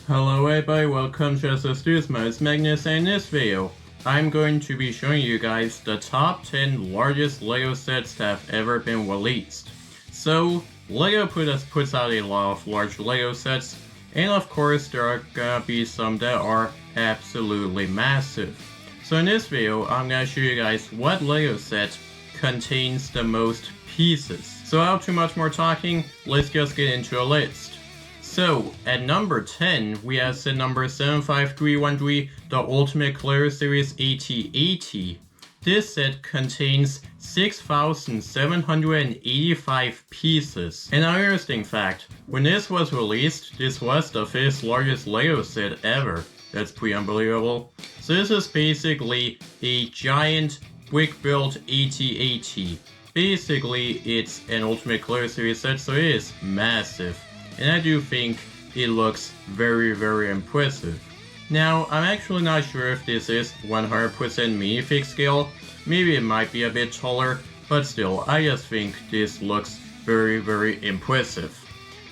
Hello everybody, welcome to Stu's Most Magnus, and in this video, I'm going to be showing you guys the top 10 largest LEGO sets that have ever been released. So, LEGO puts out a lot of large LEGO sets, and of course there are gonna be some that are absolutely massive. So in this video, I'm gonna show you guys what LEGO set contains the most pieces. So without too much more talking, let's just get into a list. So, at number 10, we have set number 75313, the Ultimate Color Series AT-80. This set contains 6,785 pieces. And an interesting fact, when this was released, this was the 5th largest LEGO set ever. That's pretty unbelievable. So this is basically a giant brick-built AT-80. Basically, it's an Ultimate Color Series set, so it is massive. And I do think it looks very, very impressive. Now, I'm actually not sure if this is 100% minifig scale. Maybe it might be a bit taller, but still, I just think this looks very, very impressive.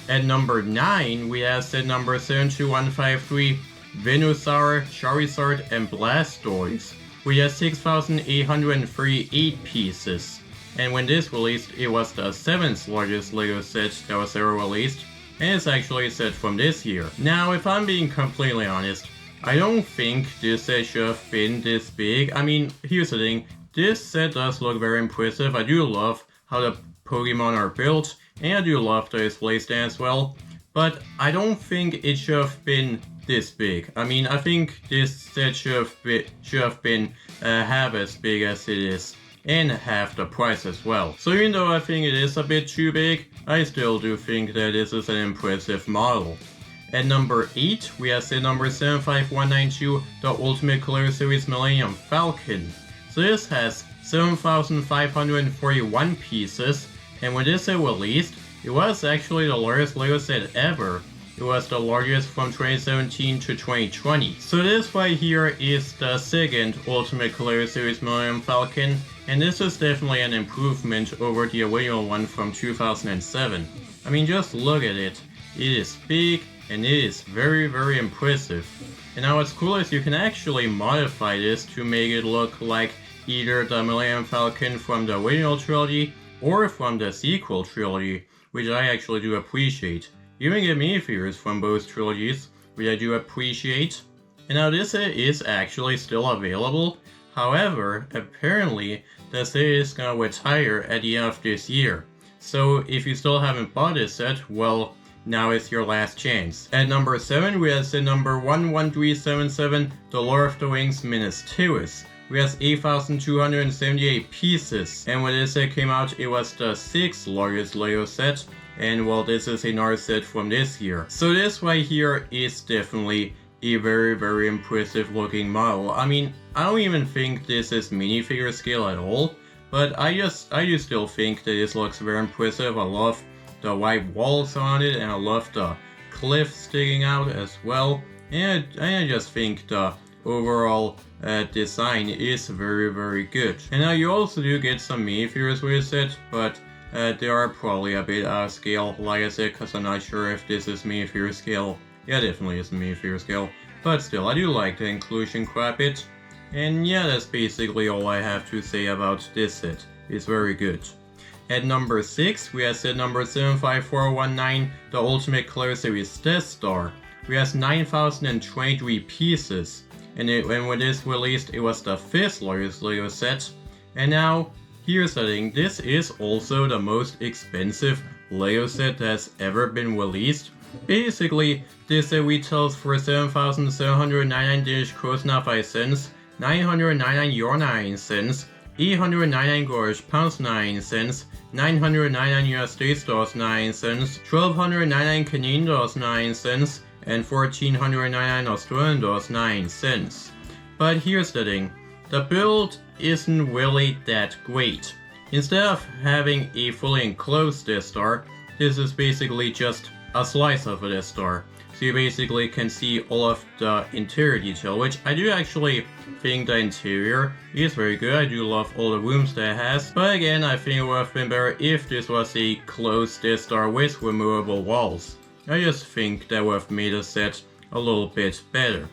At number 9, we have set number 72153, Venusaur, Charizard, and Blastoise. We have 6,838 pieces. And when this released, it was the 7th largest LEGO set that was ever released. And it's actually a set from this year. Now, if I'm being completely honest, I don't think this set should have been this big. I mean, here's the thing, this set does look very impressive. I do love how the Pokemon are built, and I do love the display stand as well, but I don't think it should have been this big. I mean, I think this set should have been half as big as it is, and half the price as well. So even though I think it is a bit too big, I still do think that this is an impressive model. At number 8, we have set number 75192, the Ultimate Color Series Millennium Falcon. So this has 7,541 pieces, and when this set released, it was actually the largest LEGO set ever. It was the largest from 2017 to 2020. So this right here is the second Ultimate Color Series Millennium Falcon, and this is definitely an improvement over the original one from 2007. I mean, just look at it. It is big and it is very, very impressive. And now what's cool is you can actually modify this to make it look like either the Millennium Falcon from the original trilogy or from the sequel trilogy, which I actually do appreciate. You can get minifigures from both trilogies, which I do appreciate. And now this set is actually still available. However, apparently the set is gonna retire at the end of this year. So if you still haven't bought this set, well, now is your last chance. At number 7, we have set number 11377, the Lord of the Rings Minas Tirith. We have 8,278 pieces, and when this set came out, it was the 6th largest LEGO set. And well, this is another set from this year. So this right here is definitely a very, very impressive looking model. I mean, I don't even think this is minifigure scale at all, but I just still think that this looks very impressive. I love the white walls on it, and I love the cliff sticking out as well. And I just think the overall design is very, very good. And now you also do get some minifigures with this set, but they are probably a bit out of scale, like I said, because I'm not sure if this is minifigure scale. Yeah, definitely is minifigure scale. But still, I do like the inclusion quite a bit. And yeah, that's basically all I have to say about this set. It's very good. At number 6, we have set number 75419, the Ultimate Color Series Death Star. We have 9,023 pieces. And when this released, it was the 5th largest LEGO set. And now, here's the thing, this is also the most expensive LEGO set that's ever been released. Basically, this set retails for 7,799 Danish kroner 5 cents, 999 euro 9 cents, 899 British pounds 9 cents, 999 US dollars 9 cents, 1,299 Canadian dollars 9 cents, and 1,499 Australian dollars 9 cents. But here's the thing, the build isn't really that great. Instead of having a fully enclosed Death Star, this is basically just a slice of a Death Star. So you basically can see all of the interior detail, which I do actually think the interior is very good. I do love all the rooms that it has. But again, I think it would have been better if this was a closed Death Star with removable walls. I just think that would have made the set a little bit better.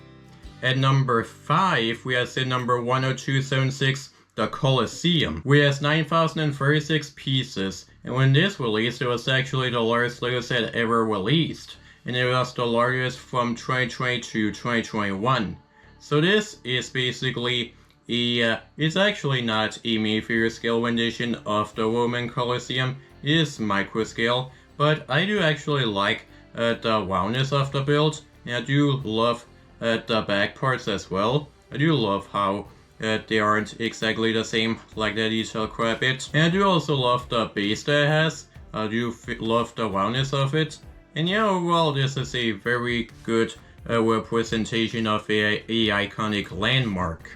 At number 5, we have set number 10276, the Colosseum, which has 9,036 pieces, and when this released, it was actually the largest LEGO set ever released, and it was the largest from 2020 to 2021. So this is basically it's actually not a minifigure scale rendition of the Roman Colosseum, it is micro scale, but I do actually like the roundness of the build, and I do love the back parts as well. I do love how they aren't exactly the same, like the detail quite a bit. And I do also love the base that it has. I do love the roundness of it. And yeah, overall this is a very good representation of a iconic landmark.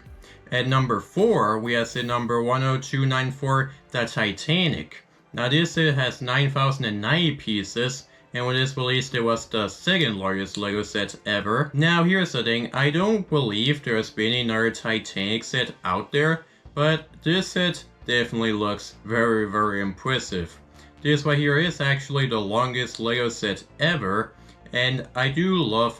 At number 4, we have set number 10294, the Titanic. Now this set has 9,090 pieces, and when this released it was the second largest LEGO set ever. Now here's the thing, I don't believe there's been another Titanic set out there, but this set definitely looks very impressive. This right here is actually the longest LEGO set ever, and I do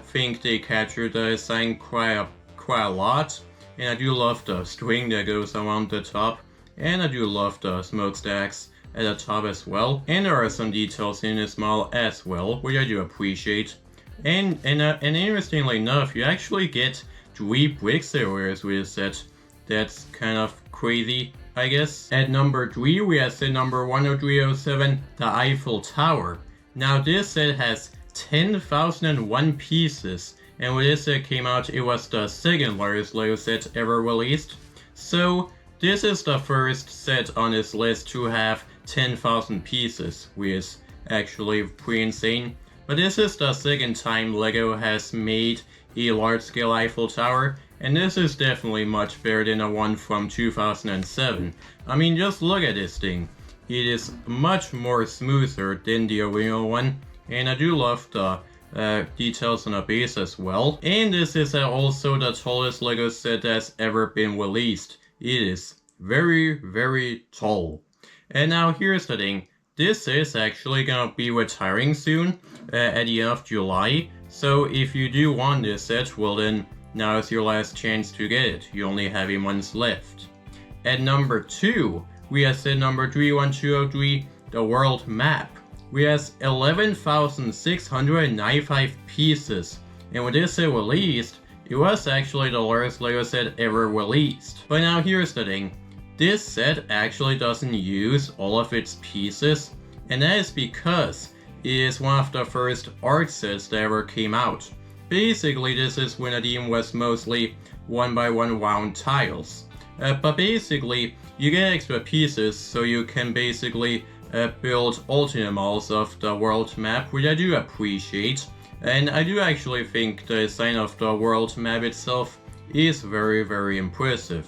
think they captured the design quite a lot, and I do love the string that goes around the top, and I do love the smokestacks at the top as well, and there are some details in this model as well, which I do appreciate. And interestingly enough, you actually get 3 bricks areas with this set. That's kind of crazy, I guess. At number 3, we have set number 10307, the Eiffel Tower. Now this set has 10,001 pieces, and when this set came out, it was the second largest LEGO set ever released. So this is the first set on this list to have 10,000 pieces, which is actually pretty insane. But this is the second time LEGO has made a large-scale Eiffel Tower, and this is definitely much better than the one from 2007. I mean, just look at this thing. It is much more smoother than the original one, and I do love the details on the base as well. And this is also the tallest LEGO set that's ever been released. It is very tall. And now here's the thing, this is actually gonna be retiring soon, at the end of July, so if you do want this set, well then, now is your last chance to get it, you only have a month left. At number 2, we have set number 31203, the world map. We have 11,695 pieces, and when this set released, it was actually the largest LEGO set ever released. But now here's the thing, this set actually doesn't use all of its pieces, and that is because it is one of the first art sets that ever came out. Basically, this is when the theme was mostly 1x1 round tiles. But basically, you get extra pieces so you can basically build alternate models of the world map, which I do appreciate. And I do actually think the design of the world map itself is very impressive.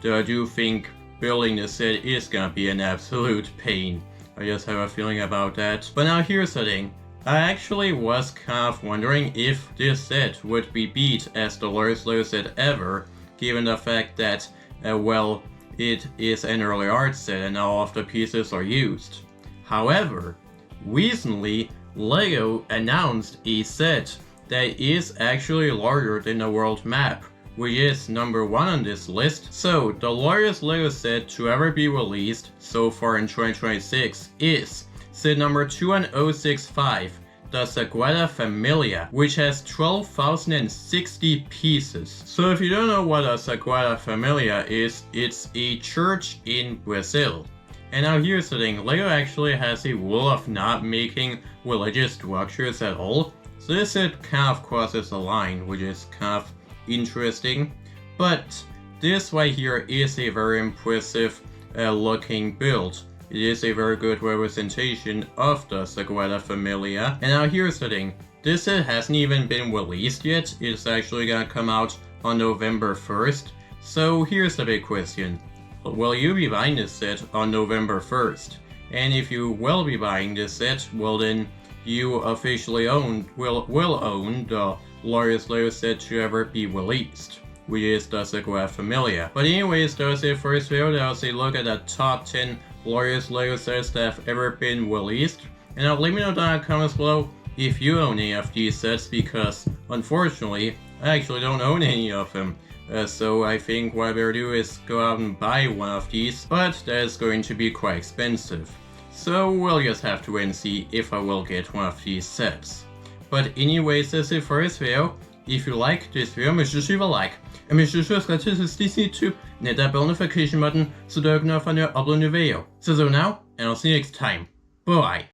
Though I do think building this set is gonna be an absolute pain. I just have a feeling about that. But now here's the thing. I actually was kind of wondering if this set would be beat as the largest LEGO set ever, given the fact that, well, it is an early art set and all of the pieces are used. However, recently, LEGO announced a set that is actually larger than the world map, which is number 1 on this list. So, the largest LEGO set to ever be released so far in 2026 is set number 21065, the Sagrada Familía, which has 12,060 pieces. So if you don't know what a Sagrada Familía is, it's a church in Brazil. And now here's the thing, LEGO actually has a rule of not making religious structures at all, so this set kind of crosses the line, which is kind of interesting. But this right here is a very impressive looking build. It is a very good representation of the Sagrada Familía. And now here's the thing, this set hasn't even been released yet, it's actually gonna come out on November 1st. So here's the big question, will you be buying this set on November 1st? And if you will be buying this set, well then you officially will own the largest LEGO set to ever be released, which is the Sagrada Familía. But anyways, that was it for this video. That was a look at the top 10 largest LEGO sets that have ever been released. And now let me know down in the comments below if you own any of these sets, because unfortunately I actually don't own any of them. So I think what I better do is go out and buy one of these, but that is going to be quite expensive. So we'll just have to wait and see if I will get one of these sets. But anyways, that's it for this video. If you like this video, make sure to leave a like, and make sure to subscribe to this YouTube and hit that bell notification button so that you can know when I upload a new video. So now, and I'll see you next time. Bye.